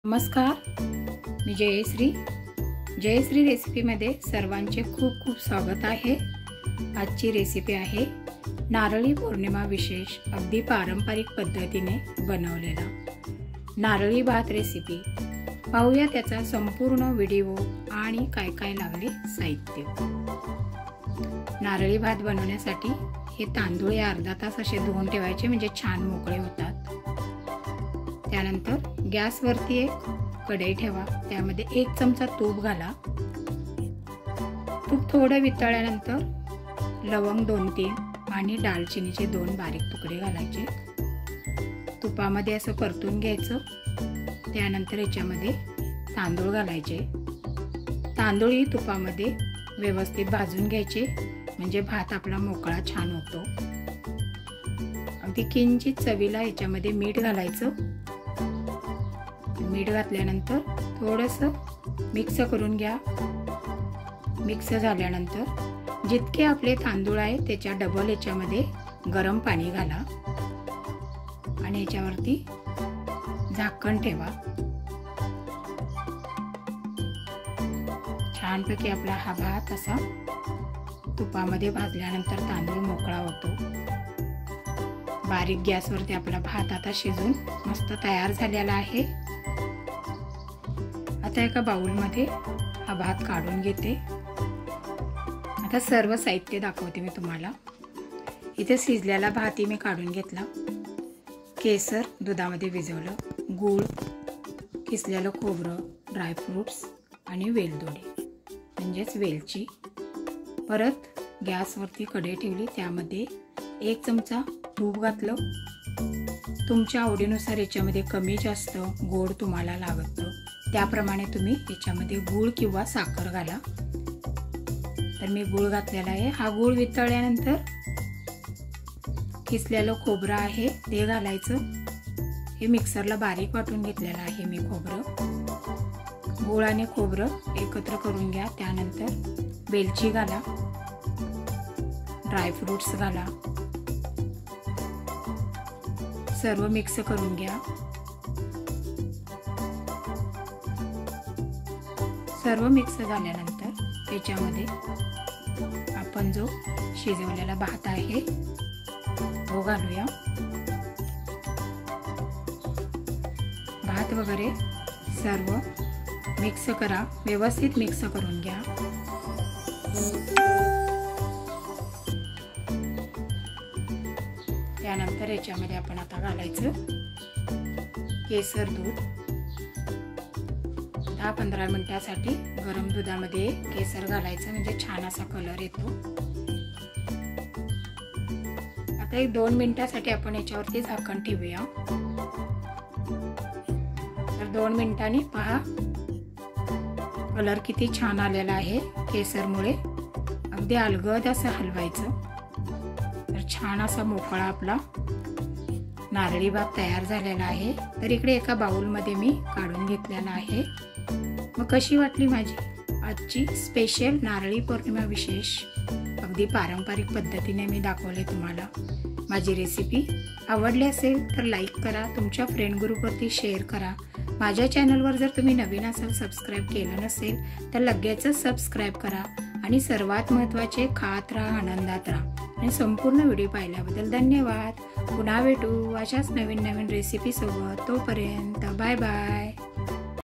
नमस्कार, मी जयश्री रेसिपीमध्ये सर्वांचे खूप खूप स्वागत आहे। आजची रेसिपी आहे नारळी पौर्णिमा विशेष अगदी पारंपरिक पद्धतीने बनवलेला नारळी भात रेसिपी। पाहूया त्याचा संपूर्ण व्हिडिओ आणि काय काय लागले साहित्य। नारळी भात बनवण्यासाठी हे तांदूळ अर्धा तास असे धुवून ठेवायचे, म्हणजे छान मोकळे होतात। त्यानंतर गॅसवरती एक कढई ठेवा, त्यामध्ये 1 चमचा तूप घाला। तूप थोडं वितळल्यानंतर लवंग 2-3 आणि दालचिनीचे 2 बारीक तुकडे घालायचे। तुपामध्ये असं परतून घ्यायचं। त्यानंतर याच्यामध्ये तांदूळ घालायचे। तांदूळ ही तुपामध्ये व्यवस्थित भाजून घ्यायचे, म्हणजे भात आपला मोकळा छान होतो। अगदी किंचित चवीला याच्यामध्ये मीठ घालायचं। मीठ घातल्यानंतर थोडंसं मिक्स करून घ्या। मिक्स झाल्यानंतर जितके आपले तांदूळ आहे त्याच्या डबल याच्यामध्ये गरम पाणी घाला आणि याच्यावरती झाकण ठेवा। छानपैकी आपला हा भात असा तुपामध्ये भाजल्यानंतर तांदूळ मोकळा होतो। बारीक गॅसवरती आपला भात आता शिजून मस्त तयार झालेला आहे। आता एका बाउलमध्ये हा भात काढून घेते। आता सर्व साहित्य दाखवते मी तुम्हाला। इथे शिजलेला भात मी काढून घेतला। केसर दुधामध्ये भिजवलं, गूळ, किसलेलं खोबरं, ड्रायफ्रूट्स आणि वेलदोडे म्हणजेच वेलची। परत गॅसवरती कढई ठेवली, त्यामध्ये 1 चमचा तूप घातलं। तुमच्या आवडीनुसार याच्यामध्ये कमी जास्त गोड तुम्हाला लागतं त्याप्रमाणे तुम्ही याच्यामध्ये गूळ किंवा साखर घाला। तर मी गूळ घातलेला आहे। हा गूळ वितळल्यानंतर किसलेलं खोबरं आहे ते घालायचं। हे मिक्सरला बारीक वाटून घेतलेलं आहे मी खोबरं। गूळ आणि खोबरं एकत्र करून घ्या। त्यानंतर वेलची घाला, ड्रायफ्रूट्स घाला, सर्व मिक्स करून घ्या। सर्व मिक्स झाल्यानंतर याच्यामध्ये आपण जो शिजवलेला भात आहे तो घालूया। भात वगैरे सर्व मिक्स करा, व्यवस्थित मिक्स करून घ्या। त्यानंतर याच्यामध्ये आपण आता घालायचं केसर दूध। 10-15 मिनिटांसाठी गरम दुधामध्ये केसर घालायचं, म्हणजे छान असा कलर येतो। आता 1-2 मिनिटांसाठी आपण याच्यावरती झाकण ठेवूया। तर 2 मिनिटांनी पहा कलर किती छान आलेला आहे केसरमुळे। अगदी अलगद असं हलवायचं, तर छान असा मोकळा आपला नारळी भात तयार झालेला आहे। तर इकडे एका बाउलमध्ये मी काढून घेतलेला आहे। मग कशी वाटली माझी आजची स्पेशल नारळी पौर्णिमा विशेष अगदी पारंपरिक पद्धतीने मी दाखवले तुम्हाला। माझी रेसिपी आवडली असेल तर लाईक करा, तुमच्या फ्रेंड ग्रुपवरती शेअर करा। माझ्या चॅनलवर जर तुम्ही नवीन असाल, सबस्क्राईब केलं नसेल तर लगेचच सबस्क्राईब करा आणि सर्वात महत्त्वाचे खात राहा, आनंदात राहा। आणि संपूर्ण व्हिडिओ पाहिल्याबद्दल धन्यवाद। पुन्हा भेटू अशाच नवीन रेसिपी सोबत। तोपर्यंत बाय बाय।